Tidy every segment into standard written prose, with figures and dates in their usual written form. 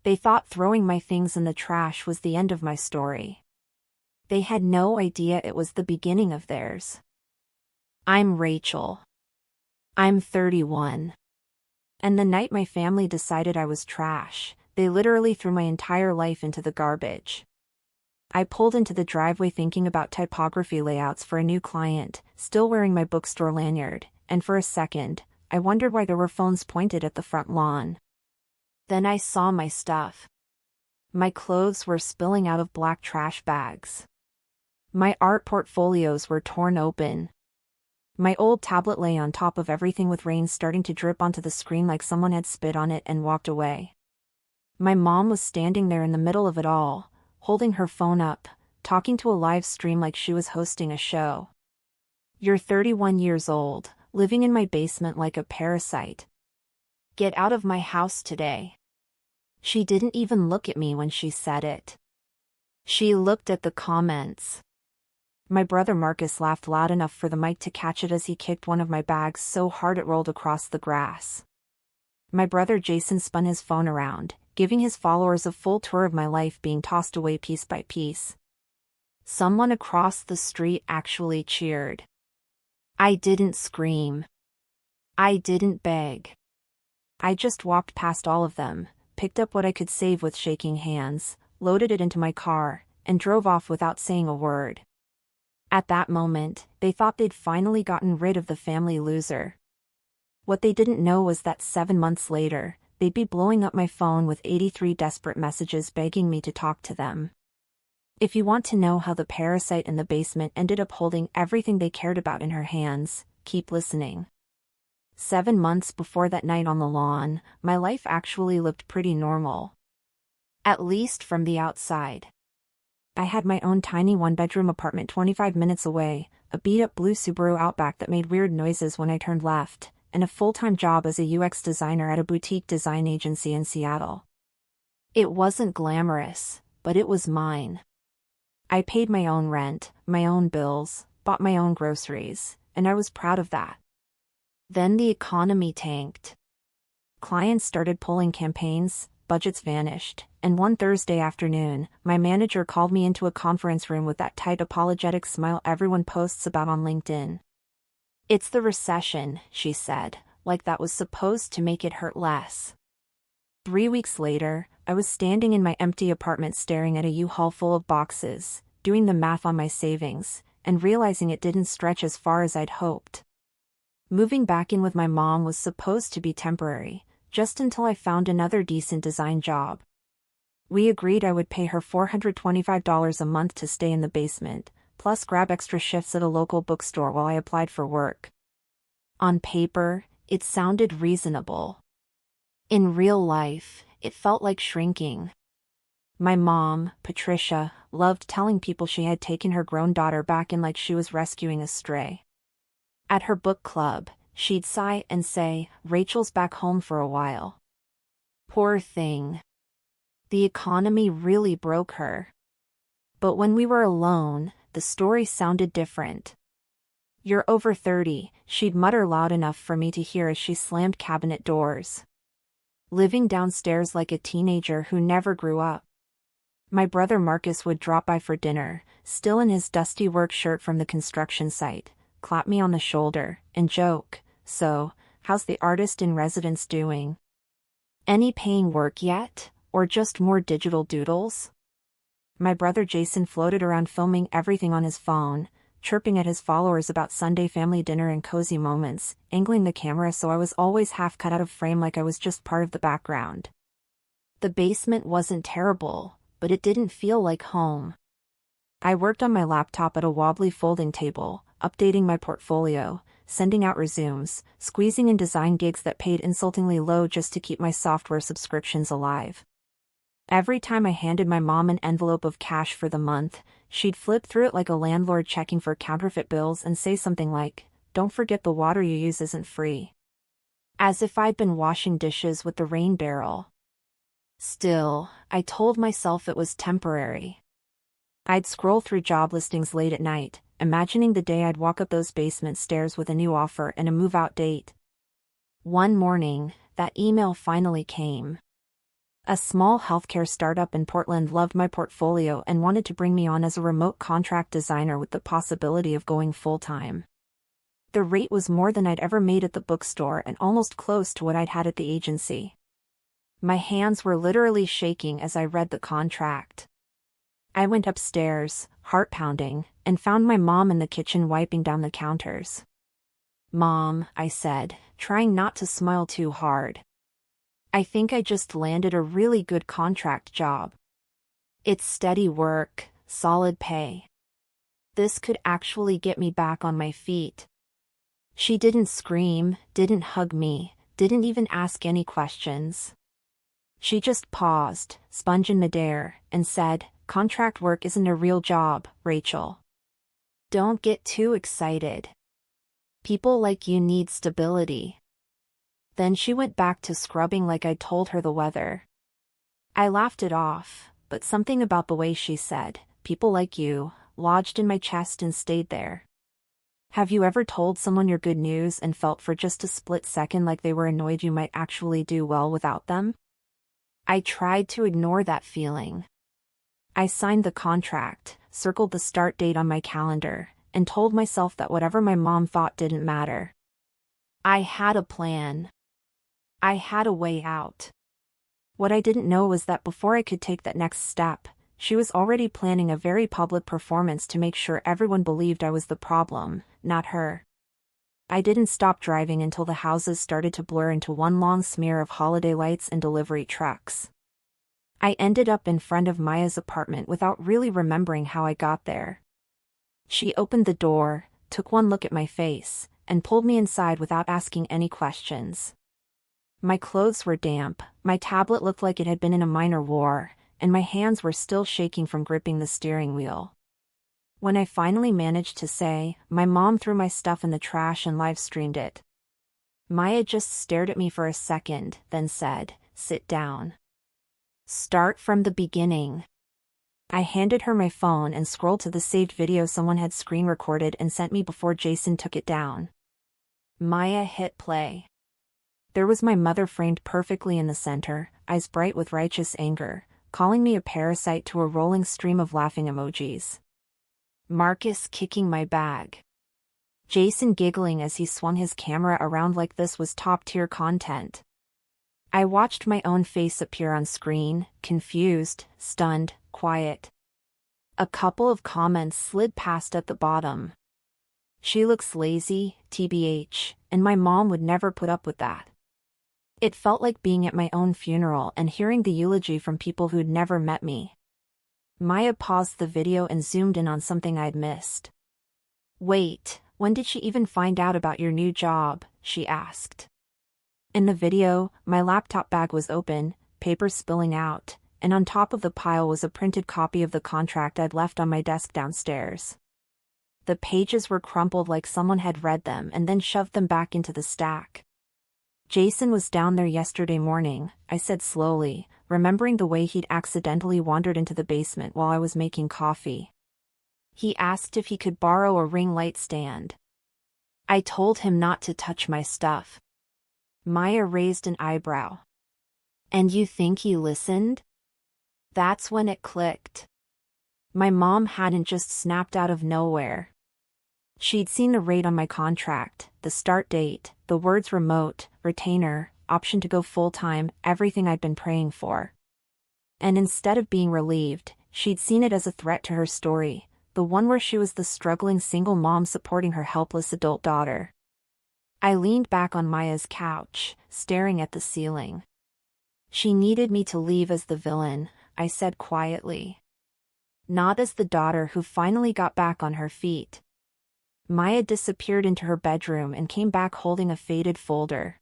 They thought throwing my things in the trash was the end of my story. They had no idea it was the beginning of theirs. I'm Rachel. I'm 31. And the night my family decided I was trash, they literally threw my entire life into the garbage. I pulled into the driveway thinking about typography layouts for a new client, still wearing my bookstore lanyard, and for a second, I wondered why there were phones pointed at the front lawn. Then I saw my stuff. My clothes were spilling out of black trash bags. My art portfolios were torn open. My old tablet lay on top of everything with rain starting to drip onto the screen like someone had spit on it and walked away. My mom was standing there in the middle of it all, holding her phone up, talking to a live stream like she was hosting a show. You're 31 years old, living in my basement like a parasite. Get out of my house today. She didn't even look at me when she said it. She looked at the comments. My brother Marcus laughed loud enough for the mic to catch it as he kicked one of my bags so hard it rolled across the grass. My brother Jason spun his phone around, giving his followers a full tour of my life being tossed away piece by piece. Someone across the street actually cheered. I didn't scream. I didn't beg. I just walked past all of them, picked up what I could save with shaking hands, loaded it into my car, and drove off without saying a word. At that moment, they thought they'd finally gotten rid of the family loser. What they didn't know was that 7 months later, they'd be blowing up my phone with 83 desperate messages begging me to talk to them. If you want to know how the parasite in the basement ended up holding everything they cared about in her hands, keep listening. 7 months before that night on the lawn, my life actually looked pretty normal. At least from the outside. I had my own tiny one-bedroom apartment 25 minutes away, a beat-up blue Subaru Outback that made weird noises when I turned left, and a full-time job as a UX designer at a boutique design agency in Seattle. It wasn't glamorous, but it was mine. I paid my own rent, my own bills, bought my own groceries, and I was proud of that. Then the economy tanked. Clients started pulling campaigns, budgets vanished, and one Thursday afternoon, my manager called me into a conference room with that tight apologetic smile everyone posts about on LinkedIn. It's the recession, she said, like that was supposed to make it hurt less. 3 weeks later, I was standing in my empty apartment staring at a U-Haul full of boxes, doing the math on my savings, and realizing it didn't stretch as far as I'd hoped. Moving back in with my mom was supposed to be temporary, just until I found another decent design job. We agreed I would pay her $425 a month to stay in the basement, plus grab extra shifts at a local bookstore while I applied for work. On paper, it sounded reasonable. In real life, it felt like shrinking. My mom, Patricia, loved telling people she had taken her grown daughter back in like she was rescuing a stray. At her book club, she'd sigh and say, "Rachel's back home for a while." Poor thing. The economy really broke her. But when we were alone, the story sounded different. "You're over 30, she'd mutter loud enough for me to hear as she slammed cabinet doors. Living downstairs like a teenager who never grew up. My brother Marcus would drop by for dinner, still in his dusty work shirt from the construction site, clap me on the shoulder, and joke, "So, how's the artist in residence doing? Any paying work yet, or just more digital doodles?" My brother Jason floated around filming everything on his phone, chirping at his followers about Sunday family dinner and cozy moments, angling the camera so I was always half cut out of frame like I was just part of the background. The basement wasn't terrible, but it didn't feel like home. I worked on my laptop at a wobbly folding table, updating my portfolio, sending out resumes, squeezing in design gigs that paid insultingly low just to keep my software subscriptions alive. Every time I handed my mom an envelope of cash for the month, she'd flip through it like a landlord checking for counterfeit bills and say something like, "Don't forget the water you use isn't free." As if I'd been washing dishes with the rain barrel. Still, I told myself it was temporary. I'd scroll through job listings late at night, imagining the day I'd walk up those basement stairs with a new offer and a move-out date. One morning, that email finally came. A small healthcare startup in Portland loved my portfolio and wanted to bring me on as a remote contract designer with the possibility of going full-time. The rate was more than I'd ever made at the bookstore and almost close to what I'd had at the agency. My hands were literally shaking as I read the contract. I went upstairs, heart pounding, and found my mom in the kitchen wiping down the counters. "Mom," I said, trying not to smile too hard. "I think I just landed a really good contract job. It's steady work, solid pay. This could actually get me back on my feet." She didn't scream, didn't hug me, didn't even ask any questions. She just paused, sponge in midair, and said, "Contract work isn't a real job, Rachel. Don't get too excited. People like you need stability." Then she went back to scrubbing like I'd told her the weather. I laughed it off, but something about the way she said, "people like you," lodged in my chest and stayed there. Have you ever told someone your good news and felt for just a split second like they were annoyed you might actually do well without them? I tried to ignore that feeling. I signed the contract, circled the start date on my calendar, and told myself that whatever my mom thought didn't matter. I had a plan. I had a way out. What I didn't know was that before I could take that next step, she was already planning a very public performance to make sure everyone believed I was the problem, not her. I didn't stop driving until the houses started to blur into one long smear of holiday lights and delivery trucks. I ended up in front of Maya's apartment without really remembering how I got there. She opened the door, took one look at my face, and pulled me inside without asking any questions. My clothes were damp, my tablet looked like it had been in a minor war, and my hands were still shaking from gripping the steering wheel. When I finally managed to say, "My mom threw my stuff in the trash and live-streamed it," Maya just stared at me for a second, then said, "Sit down. Start from the beginning." I handed her my phone and scrolled to the saved video someone had screen recorded and sent me before Jason took it down. Maya hit play. There was my mother framed perfectly in the center, eyes bright with righteous anger, calling me a parasite to a rolling stream of laughing emojis. Marcus kicking my bag. Jason giggling as he swung his camera around like this was top-tier content. I watched my own face appear on screen, confused, stunned, quiet. A couple of comments slid past at the bottom. "She looks lazy, TBH, and my mom would never put up with that." It felt like being at my own funeral and hearing the eulogy from people who'd never met me. Maya paused the video and zoomed in on something I'd missed. "Wait, when did she even find out about your new job?" she asked. In the video, my laptop bag was open, papers spilling out, and on top of the pile was a printed copy of the contract I'd left on my desk downstairs. The pages were crumpled like someone had read them and then shoved them back into the stack. "Jason was down there yesterday morning," I said slowly, remembering the way he'd accidentally wandered into the basement while I was making coffee. "He asked if he could borrow a ring light stand. I told him not to touch my stuff." Maya raised an eyebrow. "And you think he listened?" That's when it clicked. My mom hadn't just snapped out of nowhere. She'd seen the rate on my contract, the start date, the words remote, retainer, option to go full-time, everything I'd been praying for. And instead of being relieved, she'd seen it as a threat to her story, the one where she was the struggling single mom supporting her helpless adult daughter. I leaned back on Maya's couch, staring at the ceiling. "She needed me to leave as the villain," I said quietly. "Not as the daughter who finally got back on her feet." Maya disappeared into her bedroom and came back holding a faded folder.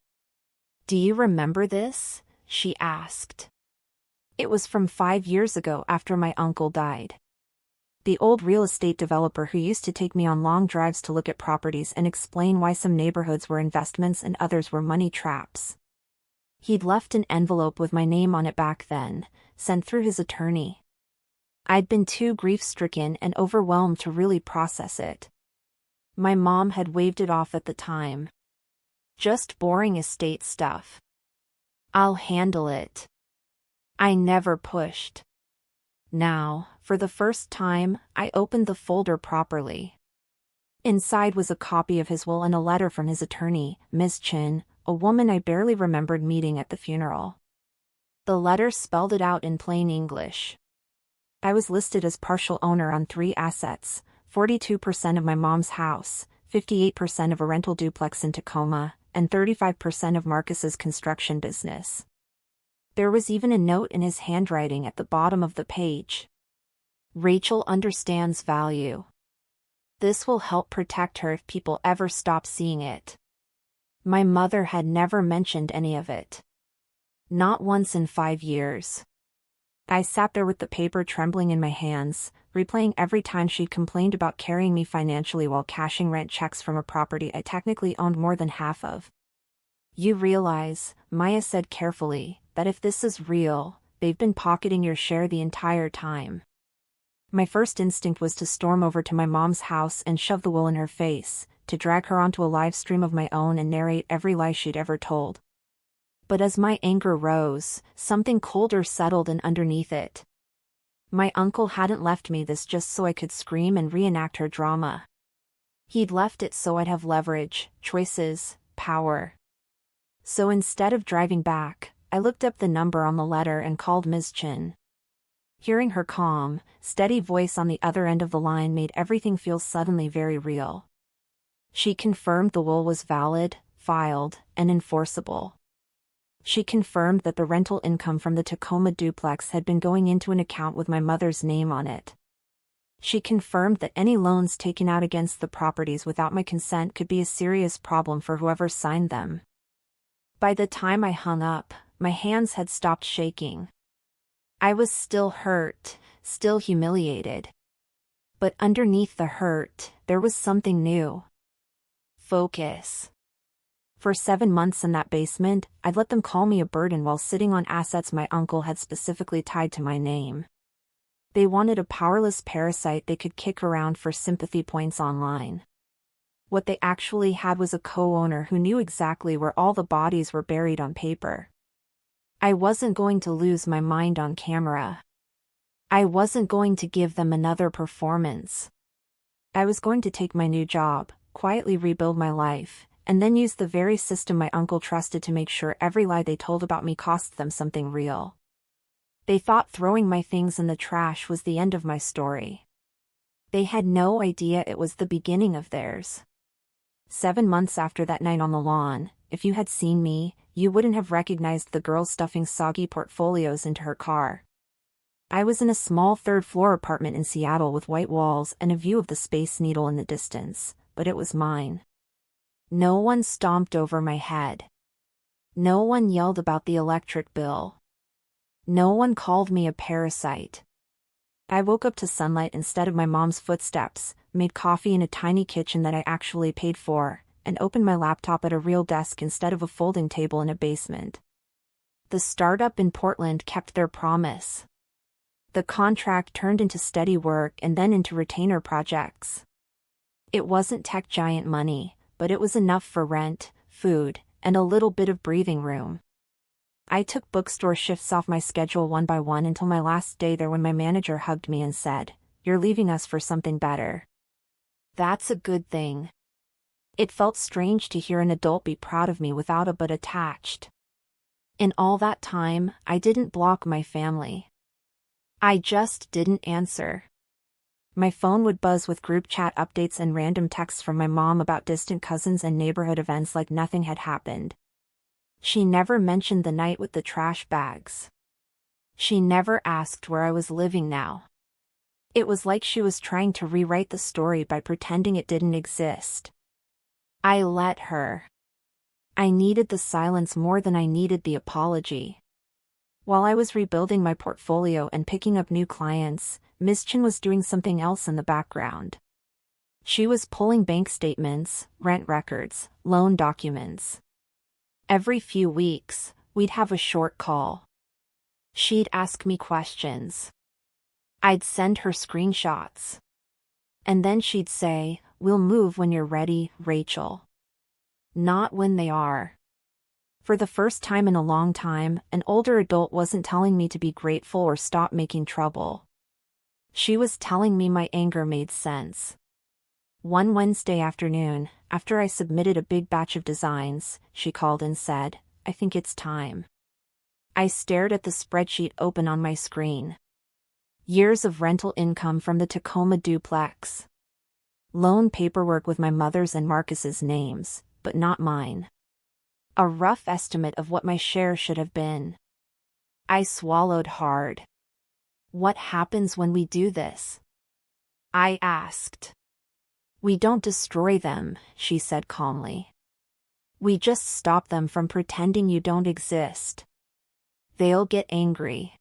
"Do you remember this?" she asked. It was from 5 years ago after my uncle died. The old real estate developer who used to take me on long drives to look at properties and explain why some neighborhoods were investments and others were money traps. He'd left an envelope with my name on it back then, sent through his attorney. I'd been too grief-stricken and overwhelmed to really process it. My mom had waved it off at the time. "Just boring estate stuff. I'll handle it." I never pushed. Now, for the first time, I opened the folder properly. Inside was a copy of his will and a letter from his attorney, Ms. Chin, a woman I barely remembered meeting at the funeral. The letter spelled it out in plain English. I was listed as partial owner on 3 assets, 42% of my mom's house, 58% of a rental duplex in Tacoma, and 35% of Marcus's construction business. There was even a note in his handwriting at the bottom of the page. Rachel understands value. This will help protect her if people ever stop seeing it. My mother had never mentioned any of it. Not once in 5 years. I sat there with the paper trembling in my hands, replaying every time she'd complained about carrying me financially while cashing rent checks from a property I technically owned more than half of. You realize, Maya said carefully, that if this is real, they've been pocketing your share the entire time. My first instinct was to storm over to my mom's house and shove the will in her face, to drag her onto a live stream of my own and narrate every lie she'd ever told. But as my anger rose, something colder settled in underneath it. My uncle hadn't left me this just so I could scream and reenact her drama. He'd left it so I'd have leverage, choices, power. So instead of driving back, I looked up the number on the letter and called Ms. Chin. Hearing her calm, steady voice on the other end of the line made everything feel suddenly very real. She confirmed the will was valid, filed, and enforceable. She confirmed that the rental income from the Tacoma duplex had been going into an account with my mother's name on it. She confirmed that any loans taken out against the properties without my consent could be a serious problem for whoever signed them. By the time I hung up, my hands had stopped shaking. I was still hurt, still humiliated. But underneath the hurt, there was something new. Focus. For 7 months in that basement, I'd let them call me a burden while sitting on assets my uncle had specifically tied to my name. They wanted a powerless parasite they could kick around for sympathy points online. What they actually had was a co-owner who knew exactly where all the bodies were buried on paper. I wasn't going to lose my mind on camera. I wasn't going to give them another performance. I was going to take my new job, quietly rebuild my life, and then use the very system my uncle trusted to make sure every lie they told about me cost them something real. They thought throwing my things in the trash was the end of my story. They had no idea it was the beginning of theirs. 7 months after that night on the lawn, if you had seen me, you wouldn't have recognized the girl stuffing soggy portfolios into her car. I was in a small 3rd-floor apartment in Seattle with white walls and a view of the Space Needle in the distance, but it was mine. No one stomped over my head. No one yelled about the electric bill. No one called me a parasite. I woke up to sunlight instead of my mom's footsteps, made coffee in a tiny kitchen that I actually paid for, and opened my laptop at a real desk instead of a folding table in a basement. The startup in Portland kept their promise. The contract turned into steady work and then into retainer projects. It wasn't tech giant money, but it was enough for rent, food, and a little bit of breathing room. I took bookstore shifts off my schedule one by one until my last day there when my manager hugged me and said, "You're leaving us for something better." That's a good thing. It felt strange to hear an adult be proud of me without a but attached. In all that time, I didn't block my family. I just didn't answer. My phone would buzz with group chat updates and random texts from my mom about distant cousins and neighborhood events like nothing had happened. She never mentioned the night with the trash bags. She never asked where I was living now. It was like she was trying to rewrite the story by pretending it didn't exist. I let her. I needed the silence more than I needed the apology. While I was rebuilding my portfolio and picking up new clients, Ms. Chin was doing something else in the background. She was pulling bank statements, rent records, loan documents. Every few weeks, we'd have a short call. She'd ask me questions. I'd send her screenshots. And then she'd say, "We'll move when you're ready, Rachel." Not when they are. For the first time in a long time, an older adult wasn't telling me to be grateful or stop making trouble. She was telling me my anger made sense. One Wednesday afternoon, after I submitted a big batch of designs, she called and said, "I think it's time." I stared at the spreadsheet open on my screen. Years of rental income from the Tacoma duplex. Loan paperwork with my mother's and Marcus's names, but not mine. A rough estimate of what my share should have been. I swallowed hard. "What happens when we do this?" I asked. "We don't destroy them," she said calmly. "We just stop them from pretending you don't exist. They'll get angry.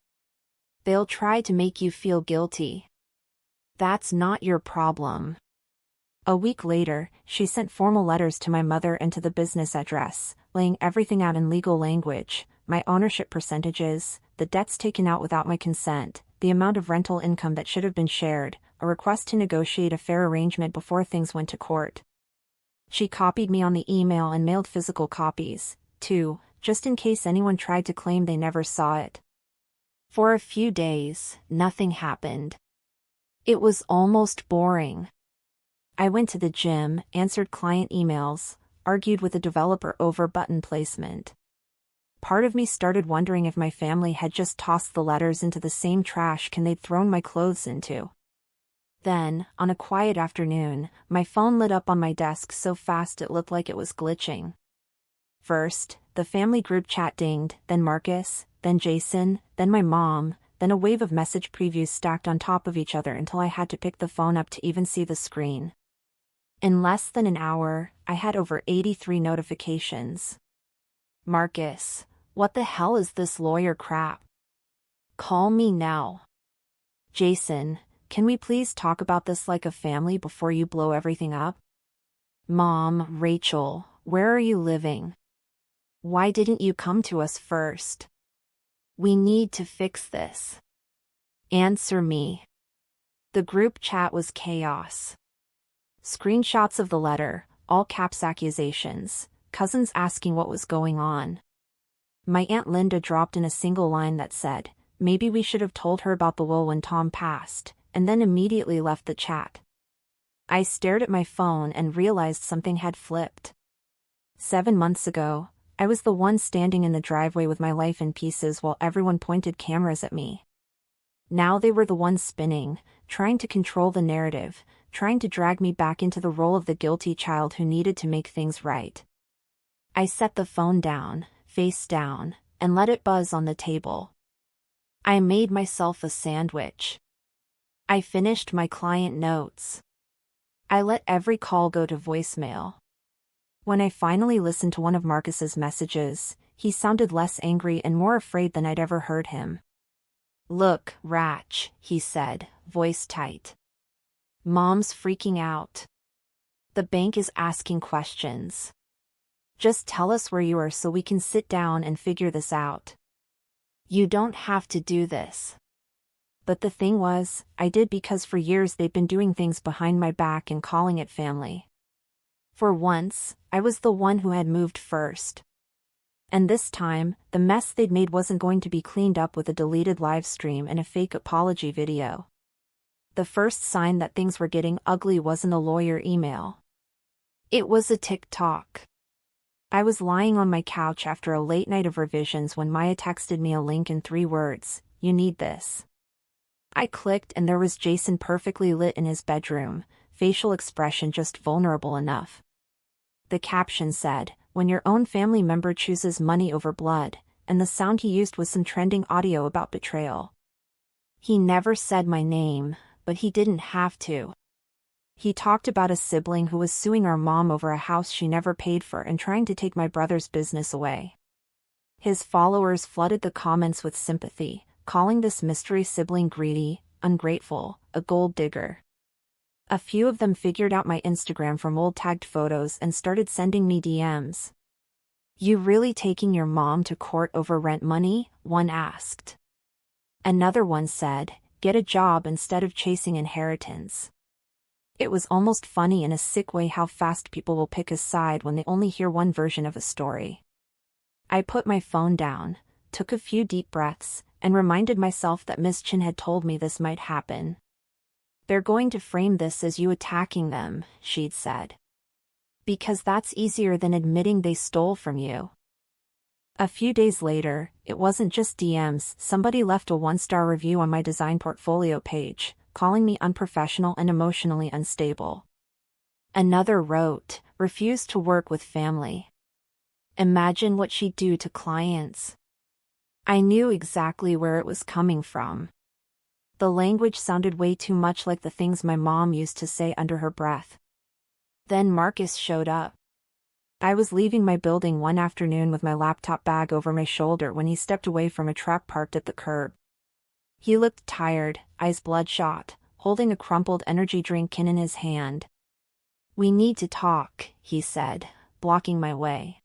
They'll try to make you feel guilty. That's not your problem." A week later, she sent formal letters to my mother and to the business address, laying everything out in legal language: my ownership percentages, the debts taken out without my consent, the amount of rental income that should have been shared, a request to negotiate a fair arrangement before things went to court. She copied me on the email and mailed physical copies, too, just in case anyone tried to claim they never saw it. For a few days, nothing happened. It was almost boring. I went to the gym, answered client emails, argued with a developer over button placement. Part of me started wondering if my family had just tossed the letters into the same trash can they'd thrown my clothes into. Then, on a quiet afternoon, my phone lit up on my desk so fast it looked like it was glitching. First, the family group chat dinged, then Marcus, then Jason, then my mom, then a wave of message previews stacked on top of each other until I had to pick the phone up to even see the screen. In less than an hour, I had over 83 notifications. "Marcus, what the hell is this lawyer crap? Call me now." "Jason, can we please talk about this like a family before you blow everything up?" "Mom, Rachel, where are you living? Why didn't you come to us first? We need to fix this. Answer me." The group chat was chaos. Screenshots of the letter, all caps accusations, cousins asking what was going on. My Aunt Linda dropped in a single line that said, "Maybe we should have told her about the will when Tom passed," and then immediately left the chat. I stared at my phone and realized something had flipped. 7 months ago, I was the one standing in the driveway with my life in pieces while everyone pointed cameras at me. Now they were the ones spinning, trying to control the narrative, trying to drag me back into the role of the guilty child who needed to make things right. I set the phone down, face down, and let it buzz on the table. I made myself a sandwich. I finished my client notes. I let every call go to voicemail. When I finally listened to one of Marcus's messages, he sounded less angry and more afraid than I'd ever heard him. "Look, Ratch," he said, voice tight. "Mom's freaking out. The bank is asking questions. Just tell us where you are so we can sit down and figure this out. You don't have to do this." But the thing was, I did because for years they'd been doing things behind my back and calling it family. For once, I was the one who had moved first. And this time, the mess they'd made wasn't going to be cleaned up with a deleted live stream and a fake apology video. The first sign that things were getting ugly wasn't a lawyer email. It was a TikTok. I was lying on my couch after a late night of revisions when Maya texted me a link in 3 words, "You need this." I clicked and there was Jason perfectly lit in his bedroom, facial expression just vulnerable enough. The caption said, "When your own family member chooses money over blood," and the sound he used was some trending audio about betrayal. He never said my name, but he didn't have to. He talked about a sibling who was suing our mom over a house she never paid for and trying to take my brother's business away. His followers flooded the comments with sympathy, calling this mystery sibling greedy, ungrateful, a gold digger. A few of them figured out my Instagram from old tagged photos and started sending me DMs. "You really taking your mom to court over rent money?" one asked. Another one said, "Get a job instead of chasing inheritance." It was almost funny in a sick way how fast people will pick a side when they only hear one version of a story. I put my phone down, took a few deep breaths, and reminded myself that Miss Chin had told me this might happen. "They're going to frame this as you attacking them," she'd said. "Because that's easier than admitting they stole from you." A few days later, it wasn't just DMs, somebody left a 1-star review on my design portfolio page, calling me unprofessional and emotionally unstable. Another wrote, "Refused to work with family. Imagine what she'd do to clients." I knew exactly where it was coming from. The language sounded way too much like the things my mom used to say under her breath. Then Marcus showed up. I was leaving my building one afternoon with my laptop bag over my shoulder when he stepped away from a truck parked at the curb. He looked tired, eyes bloodshot, holding a crumpled energy drink can in his hand. "We need to talk," he said, blocking my way.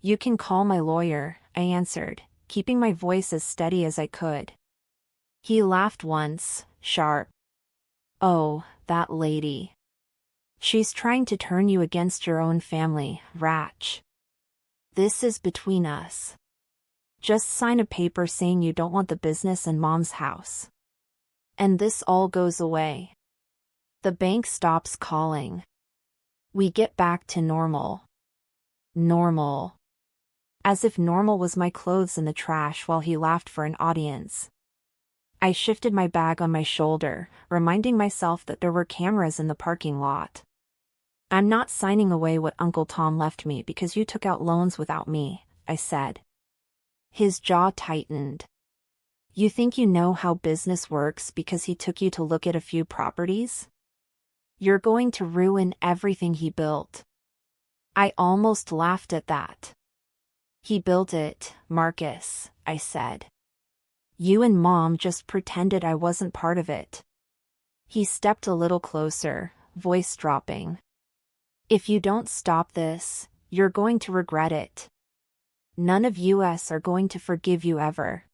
"You can call my lawyer," I answered, keeping my voice as steady as I could. He laughed once, sharp. "Oh, that lady. She's trying to turn you against your own family, Ratch. This is between us. Just sign a paper saying you don't want the business and Mom's house. And this all goes away. The bank stops calling. We get back to normal." Normal. As if normal was my clothes in the trash while he laughed for an audience. I shifted my bag on my shoulder, reminding myself that there were cameras in the parking lot. "I'm not signing away what Uncle Tom left me because you took out loans without me," I said. His jaw tightened. "You think you know how business works because he took you to look at a few properties? You're going to ruin everything he built." I almost laughed at that. "He built it, Marcus," I said. "You and Mom just pretended I wasn't part of it." He stepped a little closer, voice dropping. "If you don't stop this, you're going to regret it. None of us are going to forgive you ever."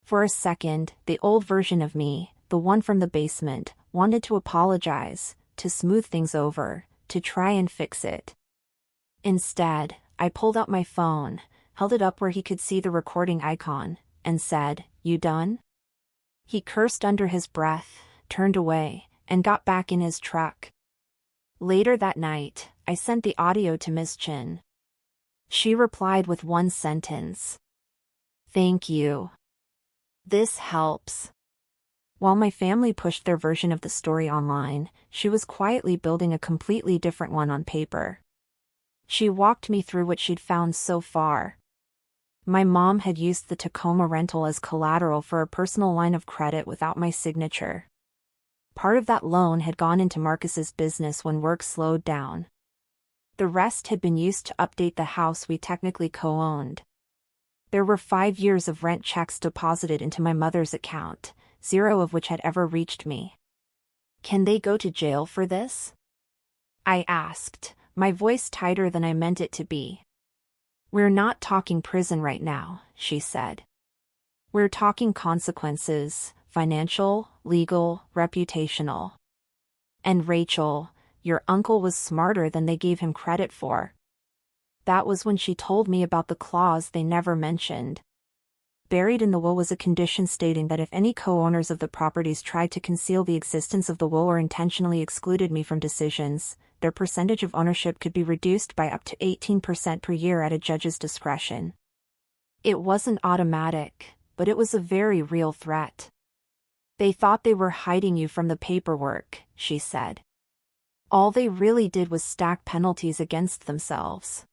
For a second, the old version of me, the one from the basement, wanted to apologize, to smooth things over, to try and fix it. Instead, I pulled out my phone, held it up where he could see the recording icon, and said, "You done?" He cursed under his breath, turned away, and got back in his truck. Later that night, I sent the audio to Miss Chin. She replied with one sentence. "Thank you. This helps." While my family pushed their version of the story online, she was quietly building a completely different one on paper. She walked me through what she'd found so far. My mom had used the Tacoma rental as collateral for a personal line of credit without my signature. Part of that loan had gone into Marcus's business when work slowed down. The rest had been used to update the house we technically co-owned. There were 5 years of rent checks deposited into my mother's account, 0 of which had ever reached me. "Can they go to jail for this?" I asked, my voice tighter than I meant it to be. "We're not talking prison right now," she said. "We're talking consequences, financial, legal, reputational. And Rachel, your uncle was smarter than they gave him credit for." That was when she told me about the clause they never mentioned. Buried in the will was a condition stating that if any co-owners of the properties tried to conceal the existence of the will or intentionally excluded me from decisions, their percentage of ownership could be reduced by up to 18% per year at a judge's discretion. It wasn't automatic, but it was a very real threat. "They thought they were hiding you from the paperwork," she said. "All they really did was stack penalties against themselves."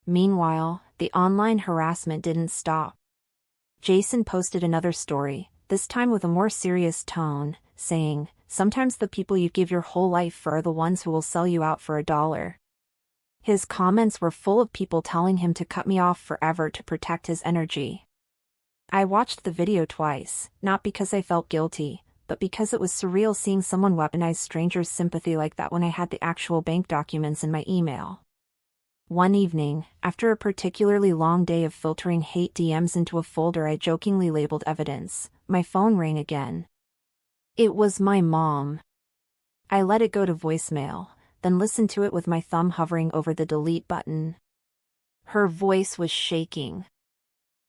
Meanwhile, the online harassment didn't stop. Jason posted another story, this time with a more serious tone, saying, "Sometimes the people you give your whole life for are the ones who will sell you out for $1. His comments were full of people telling him to cut me off forever to protect his energy. I watched the video twice, not because I felt guilty, but because it was surreal seeing someone weaponize strangers' sympathy like that when I had the actual bank documents in my email. One evening, after a particularly long day of filtering hate DMs into a folder I jokingly labeled evidence, my phone rang again. It was my mom. I let it go to voicemail, then listened to it with my thumb hovering over the delete button. Her voice was shaking.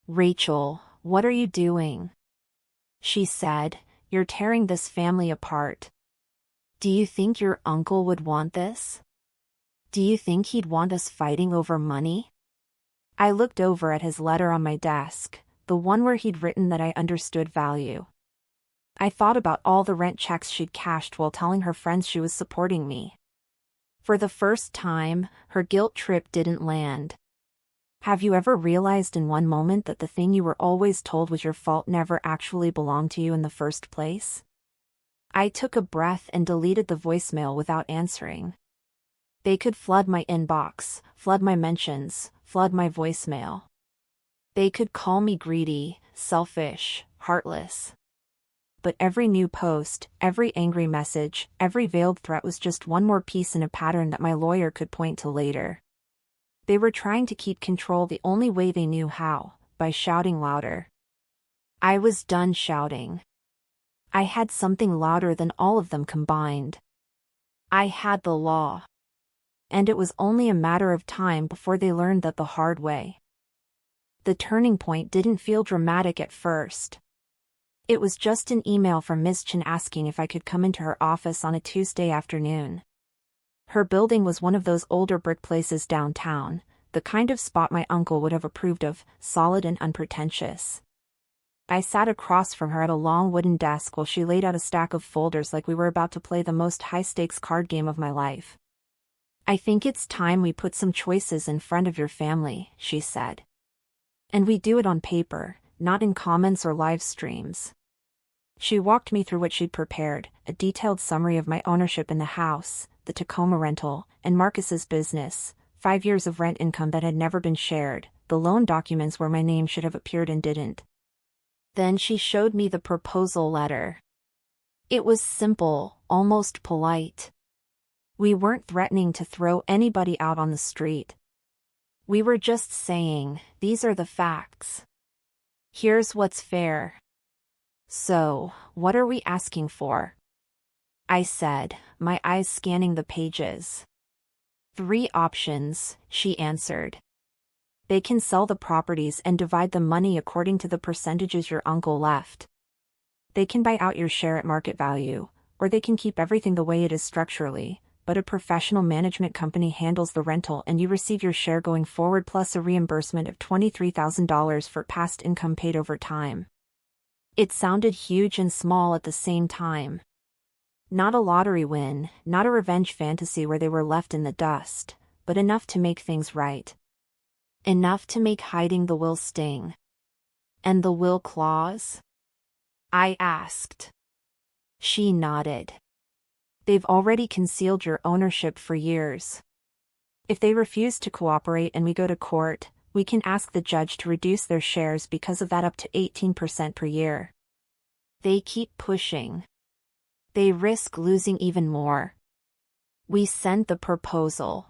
"Rachel, what are you doing?" she said. "You're tearing this family apart. Do you think your uncle would want this? Do you think he'd want us fighting over money?" I looked over at his letter on my desk, the one where he'd written that I understood value. I thought about all the rent checks she'd cashed while telling her friends she was supporting me. For the first time, her guilt trip didn't land. Have you ever realized in one moment that the thing you were always told was your fault never actually belonged to you in the first place? I took a breath and deleted the voicemail without answering. They could flood my inbox, flood my mentions, flood my voicemail. They could call me greedy, selfish, heartless. But every new post, every angry message, every veiled threat was just one more piece in a pattern that my lawyer could point to later. They were trying to keep control the only way they knew how, by shouting louder. I was done shouting. I had something louder than all of them combined. I had the law. And it was only a matter of time before they learned that the hard way. The turning point didn't feel dramatic at first. It was just an email from Ms. Chen asking if I could come into her office on a Tuesday afternoon. Her building was one of those older brick places downtown, the kind of spot my uncle would have approved of, solid and unpretentious. I sat across from her at a long wooden desk while she laid out a stack of folders like we were about to play the most high-stakes card game of my life. "I think it's time we put some choices in front of your family," she said. "And we do it on paper, not in comments or live streams." She walked me through what she'd prepared, a detailed summary of my ownership in the house, the Tacoma rental, and Marcus's business, 5 years of rent income that had never been shared, the loan documents where my name should have appeared and didn't. Then she showed me the proposal letter. It was simple, almost polite. We weren't threatening to throw anybody out on the street. We were just saying, these are the facts. Here's what's fair. "So, what are we asking for?" I said, my eyes scanning the pages. "3 options," she answered. "They can sell the properties and divide the money according to the percentages your uncle left. They can buy out your share at market value, or they can keep everything the way it is structurally, but a professional management company handles the rental and you receive your share going forward plus a reimbursement of $23,000 for past income paid over time." It sounded huge and small at the same time. Not a lottery win, not a revenge fantasy where they were left in the dust, but enough to make things right. Enough to make hiding the will sting. "And the will clause?" I asked. She nodded. "They've already concealed your ownership for years. If they refuse to cooperate and we go to court, we can ask the judge to reduce their shares because of that up to 18% per year. They keep pushing. They risk losing even more." We sent the proposal.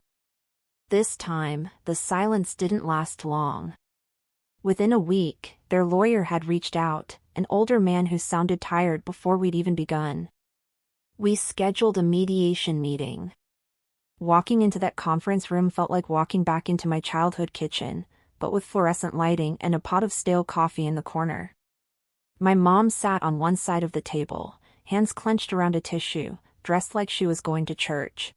This time, the silence didn't last long. Within a week, their lawyer had reached out, an older man who sounded tired before we'd even begun. We scheduled a mediation meeting. Walking into that conference room felt like walking back into my childhood kitchen, but with fluorescent lighting and a pot of stale coffee in the corner. My mom sat on one side of the table, hands clenched around a tissue, dressed like she was going to church.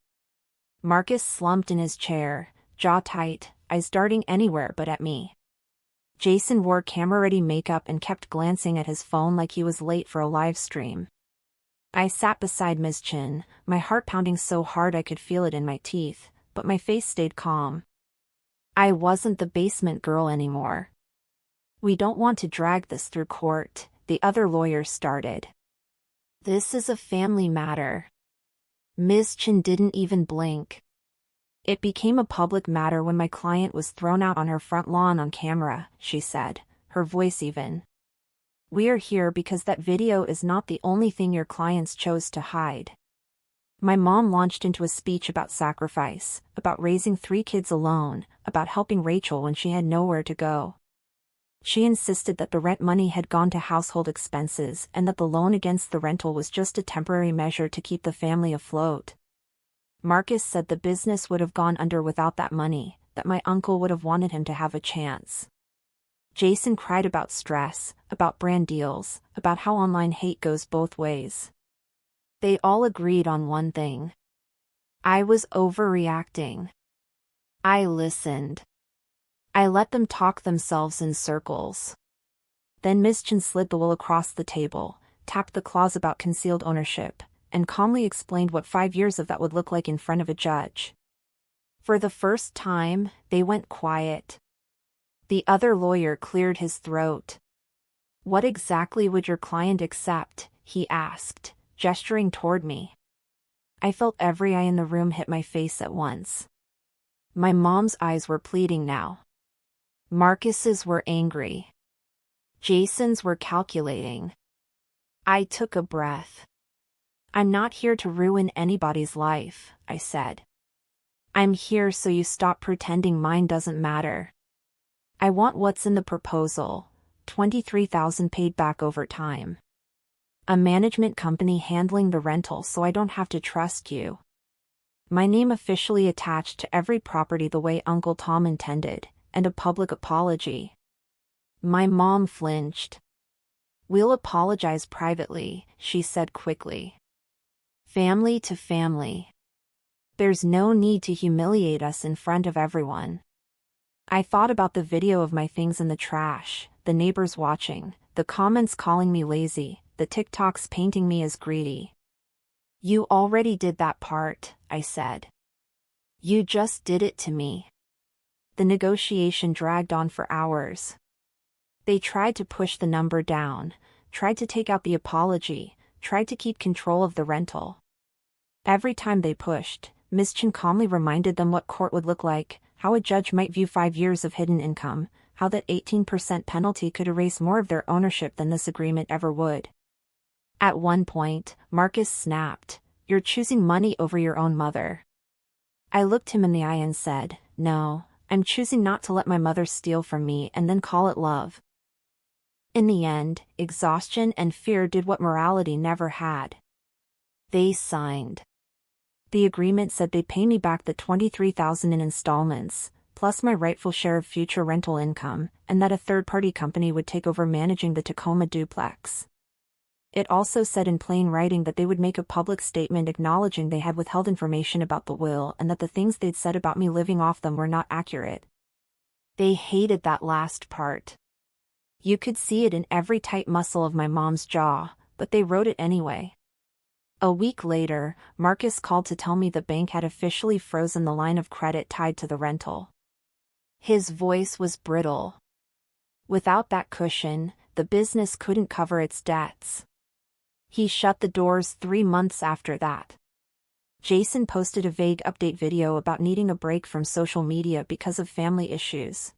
Marcus slumped in his chair, jaw tight, eyes darting anywhere but at me. Jason wore camera-ready makeup and kept glancing at his phone like he was late for a live stream. I sat beside Ms. Chin, my heart pounding so hard I could feel it in my teeth, but my face stayed calm. I wasn't the basement girl anymore. "We don't want to drag this through court," the other lawyer started. "This is a family matter." Ms. Chin didn't even blink. "It became a public matter when my client was thrown out on her front lawn on camera," she said, her voice even. "We are here because that video is not the only thing your clients chose to hide." My mom launched into a speech about sacrifice, about raising 3 kids alone, about helping Rachel when she had nowhere to go. She insisted that the rent money had gone to household expenses and that the loan against the rental was just a temporary measure to keep the family afloat. Marcus said the business would have gone under without that money, that my uncle would have wanted him to have a chance. Jason cried about stress, about brand deals, about how online hate goes both ways. They all agreed on one thing. I was overreacting. I listened. I let them talk themselves in circles. Then Miss Chen slid the will across the table, tapped the clause about concealed ownership, and calmly explained what 5 years of that would look like in front of a judge. For the first time, they went quiet. The other lawyer cleared his throat. "What exactly would your client accept?" he asked, gesturing toward me. I felt every eye in the room hit my face at once. My mom's eyes were pleading now. Marcus's were angry. Jason's were calculating. I took a breath. "I'm not here to ruin anybody's life," I said. "I'm here so you stop pretending mine doesn't matter. I want what's in the proposal, $23,000 paid back over time. A management company handling the rental so I don't have to trust you. My name officially attached to every property the way Uncle Tom intended, and a public apology." My mom flinched. "We'll apologize privately," she said quickly. "Family to family. There's no need to humiliate us in front of everyone." I thought about the video of my things in the trash, the neighbors watching, the comments calling me lazy, the TikToks painting me as greedy. "You already did that part," I said. "You just did it to me." The negotiation dragged on for hours. They tried to push the number down, tried to take out the apology, tried to keep control of the rental. Every time they pushed, Ms. Chen calmly reminded them what court would look like, how a judge might view 5 years of hidden income, how that 18% penalty could erase more of their ownership than this agreement ever would. At one point, Marcus snapped, "You're choosing money over your own mother." I looked him in the eye and said, "No, I'm choosing not to let my mother steal from me and then call it love." In the end, exhaustion and fear did what morality never had. They signed. The agreement said they'd pay me back the $23,000 in installments, plus my rightful share of future rental income, and that a third-party company would take over managing the Tacoma duplex. It also said in plain writing that they would make a public statement acknowledging they had withheld information about the will and that the things they'd said about me living off them were not accurate. They hated that last part. You could see it in every tight muscle of my mom's jaw, but they wrote it anyway. A week later, Marcus called to tell me the bank had officially frozen the line of credit tied to the rental. His voice was brittle. Without that cushion, the business couldn't cover its debts. He shut the doors 3 months after that. Jason posted a vague update video about needing a break from social media because of family issues.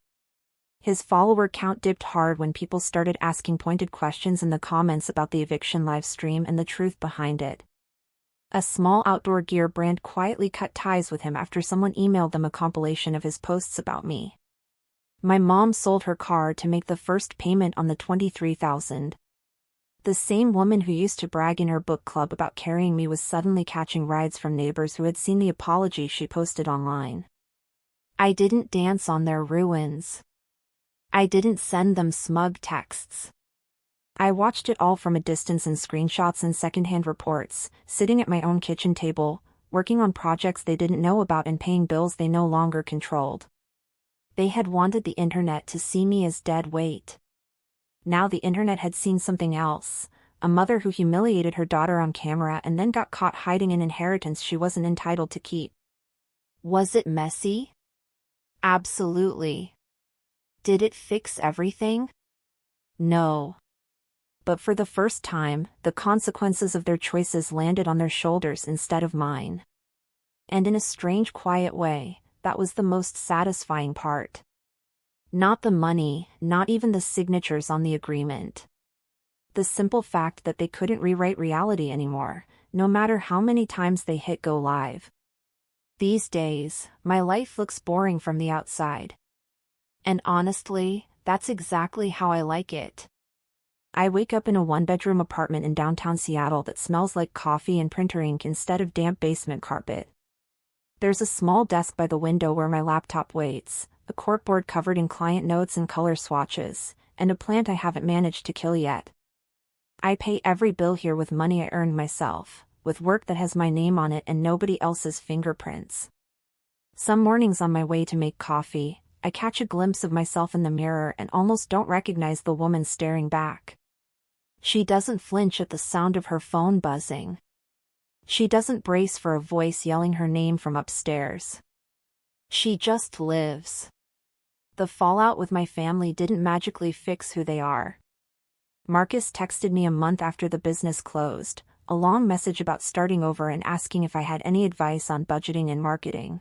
His follower count dipped hard when people started asking pointed questions in the comments about the eviction livestream and the truth behind it. A small outdoor gear brand quietly cut ties with him after someone emailed them a compilation of his posts about me. My mom sold her car to make the first payment on the $23,000. The same woman who used to brag in her book club about carrying me was suddenly catching rides from neighbors who had seen the apology she posted online. I didn't dance on their ruins. I didn't send them smug texts. I watched it all from a distance in screenshots and secondhand reports, sitting at my own kitchen table, working on projects they didn't know about and paying bills they no longer controlled. They had wanted the internet to see me as dead weight. Now the internet had seen something else, a mother who humiliated her daughter on camera and then got caught hiding an inheritance she wasn't entitled to keep. Was it messy? Absolutely. Did it fix everything? No. But for the first time, the consequences of their choices landed on their shoulders instead of mine. And in a strange quiet way, that was the most satisfying part. Not the money, not even the signatures on the agreement. The simple fact that they couldn't rewrite reality anymore, no matter how many times they hit go live. These days, my life looks boring from the outside. And honestly, that's exactly how I like it. I wake up in a one-bedroom apartment in downtown Seattle that smells like coffee and printer ink instead of damp basement carpet. There's a small desk by the window where my laptop waits, a corkboard covered in client notes and color swatches, and a plant I haven't managed to kill yet. I pay every bill here with money I earned myself, with work that has my name on it and nobody else's fingerprints. Some mornings on my way to make coffee, I catch a glimpse of myself in the mirror and almost don't recognize the woman staring back. She doesn't flinch at the sound of her phone buzzing. She doesn't brace for a voice yelling her name from upstairs. She just lives. The fallout with my family didn't magically fix who they are. Marcus texted me a month after the business closed, a long message about starting over and asking if I had any advice on budgeting and marketing.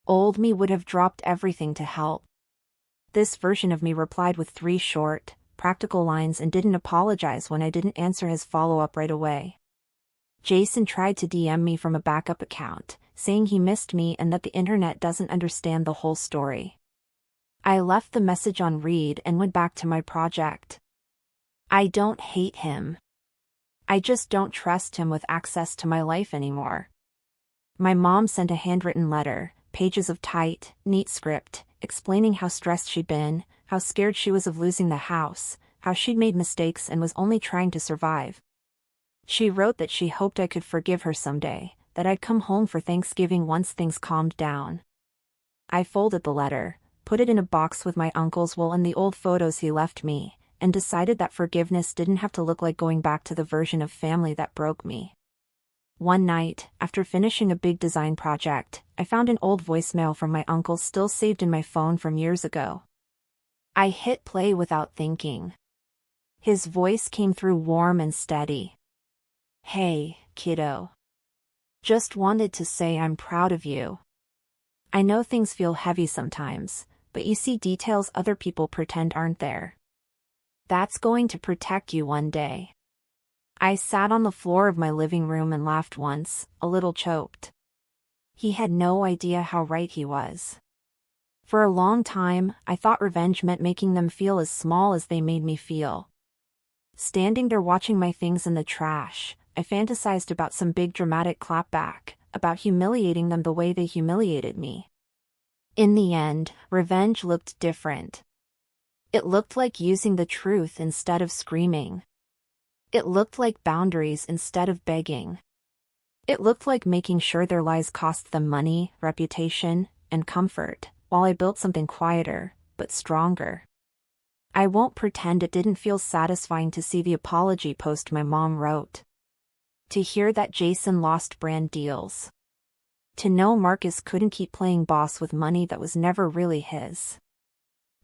Old me would have dropped everything to help. This version of me replied with 3 short, practical lines and didn't apologize when I didn't answer his follow-up right away. Jason tried to DM me from a backup account, saying he missed me and that the internet doesn't understand the whole story. I left the message on read and went back to my project. I don't hate him. I just don't trust him with access to my life anymore. My mom sent a handwritten letter, pages of tight, neat script, explaining how stressed she'd been, how scared she was of losing the house, how she'd made mistakes and was only trying to survive. She wrote that she hoped I could forgive her someday, that I'd come home for Thanksgiving once things calmed down. I folded the letter, put it in a box with my uncle's will and the old photos he left me, and decided that forgiveness didn't have to look like going back to the version of family that broke me. One night, after finishing a big design project, I found an old voicemail from my uncle still saved in my phone from years ago. I hit play without thinking. His voice came through warm and steady. Hey, kiddo. Just wanted to say I'm proud of you. I know things feel heavy sometimes, but you see details other people pretend aren't there. That's going to protect you one day. I sat on the floor of my living room and laughed once, a little choked. He had no idea how right he was. For a long time, I thought revenge meant making them feel as small as they made me feel. Standing there watching my things in the trash, I fantasized about some big dramatic clapback, about humiliating them the way they humiliated me. In the end, revenge looked different. It looked like using the truth instead of screaming. It looked like boundaries instead of begging. It looked like making sure their lies cost them money, reputation, and comfort, while I built something quieter, but stronger. I won't pretend it didn't feel satisfying to see the apology post my mom wrote. To hear that Jason lost brand deals. To know Marcus couldn't keep playing boss with money that was never really his.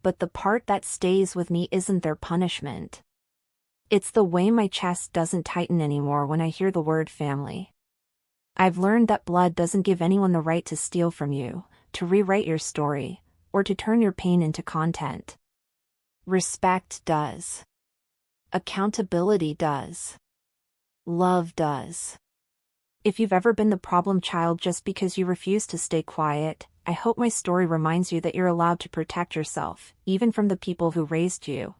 But the part that stays with me isn't their punishment. It's the way my chest doesn't tighten anymore when I hear the word family. I've learned that blood doesn't give anyone the right to steal from you, to rewrite your story, or to turn your pain into content. Respect does. Accountability does. Love does. If you've ever been the problem child just because you refuse to stay quiet, I hope my story reminds you that you're allowed to protect yourself, even from the people who raised you.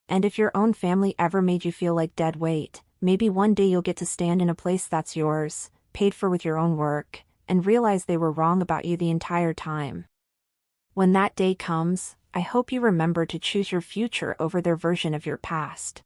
And if your own family ever made you feel like dead weight, maybe one day you'll get to stand in a place that's yours, paid for with your own work, and realize they were wrong about you the entire time. When that day comes, I hope you remember to choose your future over their version of your past.